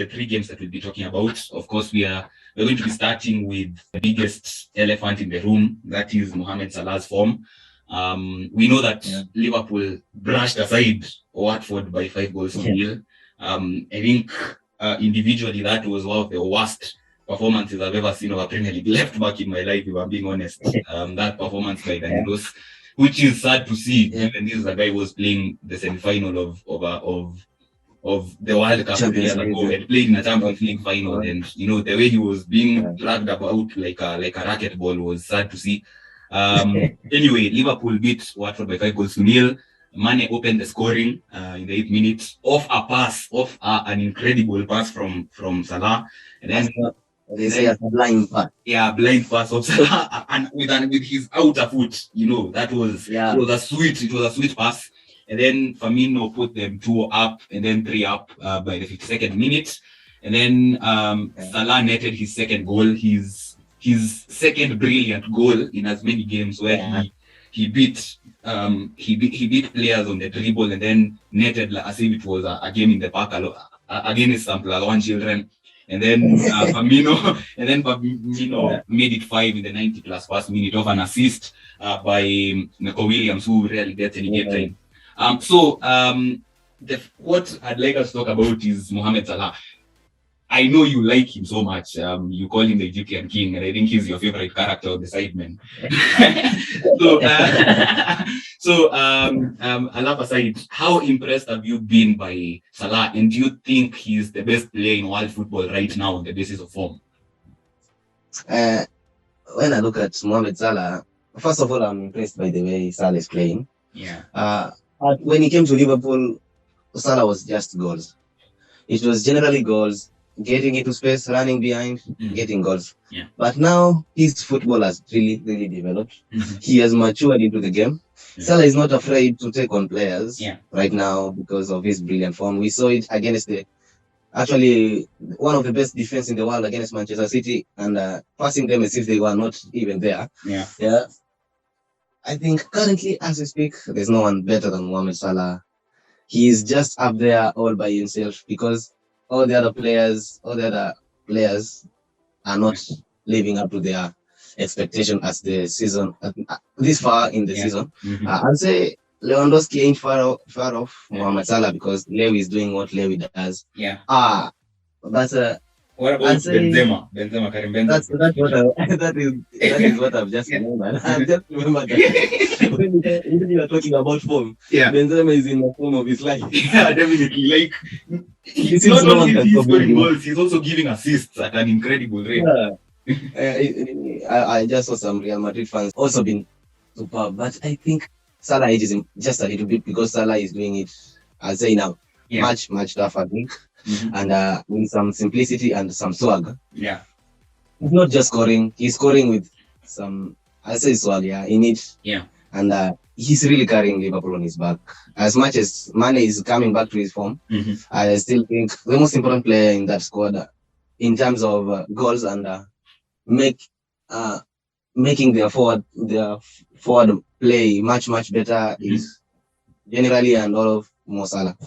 the 3 games that we'll be talking about. Of course, we're going to be starting with the biggest elephant in the room. That is Mohammed Salah's form. We know that Liverpool brushed aside Watford by 5 goals to nil. I think individually that was one of the worst performances I've ever seen of a Premier League left back in my life, if I'm being honest. That performance by Danilos, which is sad to see, given this is a guy who was playing the semi-final of the World Cup years ago and played in a Champions League final, and the way he was being dragged about like a racquetball was sad to see. Anyway, Liverpool beat Watford by 5 goals to nil. Mane opened the scoring in the 8th minute off an incredible pass from Salah, and then they say a blind pass. Yeah, blind pass of Salah, and with his outer foot, that was it was a sweet pass. And then Firmino put them 2 up and then 3 up by the 52nd minute, and then Salah netted his second goal, his second brilliant goal in as many games, where he beat players on the dribble and then netted as if it was a game in the park against some +1 children. And then Firmino made it 5 in the 90+1 minute of an assist by Nico Williams, who rarely gets any game time. What I'd like us to talk about is Mohammed Salah. I know you like him so much. You call him the Egyptian king, and I think he's your favorite character of the Sidemen. Alap aside, how impressed have you been by Salah, and do you think he's the best player in world football right now on the basis of form? When I look at Mohammed Salah, first of all, I'm impressed by the way Salah is playing. When he came to Liverpool, Salah was just goals. It was generally goals, getting into space, running behind, getting goals. But now his football has really, really developed. He has matured into the game. Salah is not afraid to take on players right now because of his brilliant form. We saw it against actually one of the best defense in the world against Manchester City, and passing them as if they were not even there. I think currently, as we speak, there's no one better than Mohammed Salah. He is just up there all by himself, because all the other players are not living up to their expectation as the season this far in the season. I'd say Lewandowski ain't far off Mohammed Salah, because Lewy is doing what Lewy does. But what about Benzema? Karim Benzema. That is what I've just remembered. I've just remembered that when you are talking about form, Benzema is in the form of his life. Definitely. Like, he's not only scoring goals, he's also giving assists at an incredible rate. I just saw some Real Madrid fans also been superb, but I think Salah ages him just a little bit, because Salah is doing it, I'll say now, much tougher, I think. And with some simplicity and some swag. He's not just scoring, he's scoring with some, I say swag, in it. And he's really carrying Liverpool on his back. As much as Mane is coming back to his form, I still think the most important player in that squad, in terms of goals and making their forward play much better, is generally and all of Mo Salah.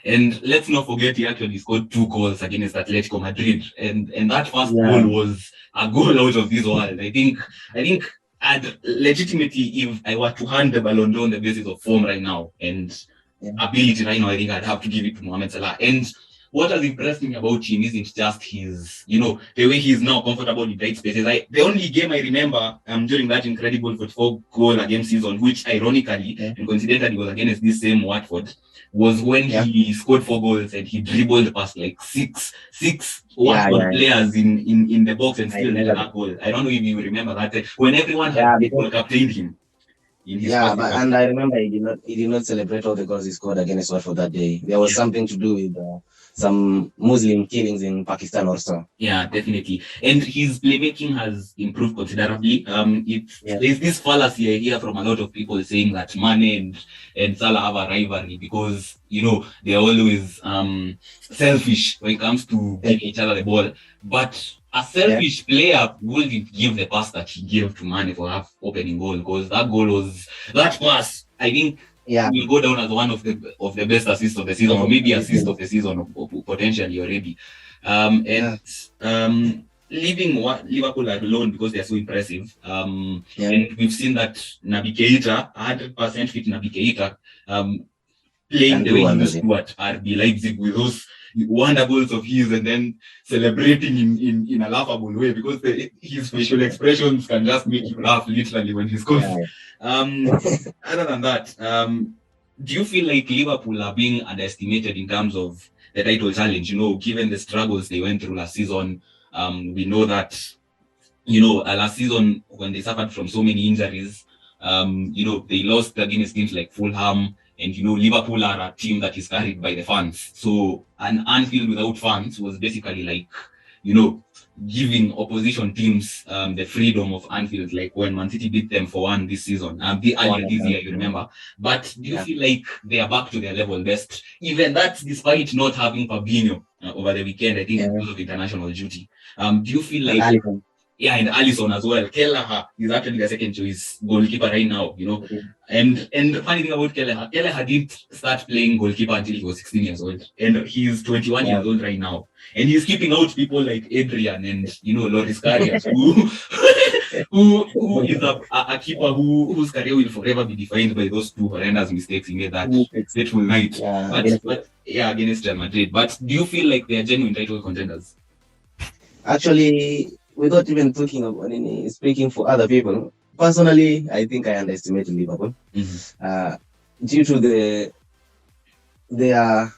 And let's not forget, he actually scored 2 goals against Atletico Madrid, and that first goal was a goal out of this world. I think I'd legitimately, if I were to hand the Ballon d'Or on the basis of form right now and ability right now, I think I'd have to give it to Mohammed Salah. And what has impressed me about him isn't just his, the way he's now comfortable in tight spaces. The only game I remember during that incredible 44-goal against season, which ironically and coincidentally was against this same Watford, was when he scored 4 goals and he dribbled past like six Watford players in the box and still netted a goal. I don't know if you remember that, when everyone had captained him. And I remember he did not celebrate all the goals he scored against Watford that day. There was something to do with some Muslim killings in Pakistan also. Definitely. And his playmaking has improved considerably. There's this fallacy I hear from a lot of people saying that Mane and Salah have a rivalry because, they're always selfish when it comes to giving each other the ball. But a selfish player wouldn't give the pass that he gave to Mane for half opening goal, because that pass, I think will go down as one of the best assists of the season, or maybe assist of the season, potentially already. Leaving Liverpool alone because they're so impressive. And we've seen that Naby Keita, 100% fit Naby Keita, playing the way he used to at RB Leipzig with those wonder goals of his, and then celebrating in a laughable way, because his facial expressions can just make you laugh literally when he scores. Other than that, do you feel like Liverpool are being underestimated in terms of the title challenge? Given the struggles they went through last season, we know that, last season when they suffered from so many injuries, they lost against teams like Fulham, and Liverpool are a team that is carried by the fans. So an Anfield without fans was basically like, giving opposition teams the freedom of Anfield, like when Man City beat them 4-1 this season, earlier this year, you remember. But do you feel like they are back to their level best? Even that, despite not having Fabinho over the weekend, I think because of international duty. Do you feel like... and Alisson as well. Kelleher is actually the second choice goalkeeper right now, And the funny thing about Kelleher didn't start playing goalkeeper until he was 16 years old. And he's 21 years old right now. And he's keeping out people like Adrian and, Loris Karius, who is a keeper whose career will forever be defined by those two horrendous mistakes he made that fateful night. Against Real Madrid. But do you feel like they are genuine title contenders? Actually, without even speaking for other people, personally, I think I underestimated Liverpool due to their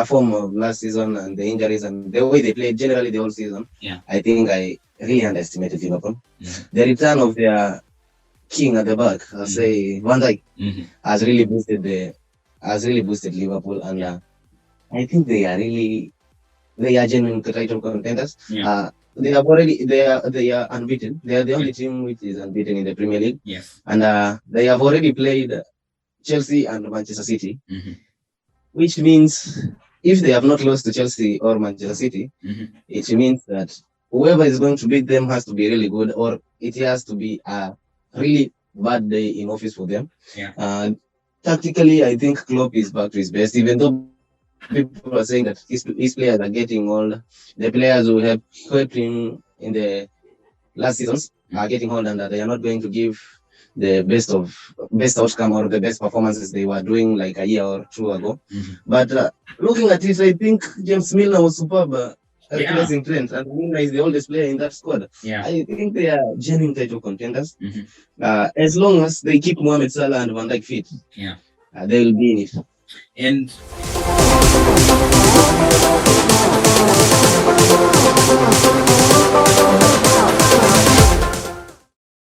form of last season and the injuries and the way they played generally the whole season. I think I really underestimated Liverpool. The return of their king at the back, I'll say Van Dijk, has really boosted Liverpool, and I think they are genuine title contenders. They are unbeaten. They are the only team which is unbeaten in the Premier League. And they have already played Chelsea and Manchester City, which means if they have not lost to Chelsea or Manchester City, it means that whoever is going to beat them has to be really good, or it has to be a really bad day in office for them. Tactically, I think Klopp is back to his best, even though people are saying that his players are getting old. The players who have helped him in the last seasons are getting old, and they are not going to give the best outcome or the best performances they were doing like a year or two ago. But looking at it, I think James Milner was superb replacing Trent, and Milner is the oldest player in that squad. I think they are genuine title contenders. As long as they keep Mohammed Salah and Van Dijk fit, they will be in it. And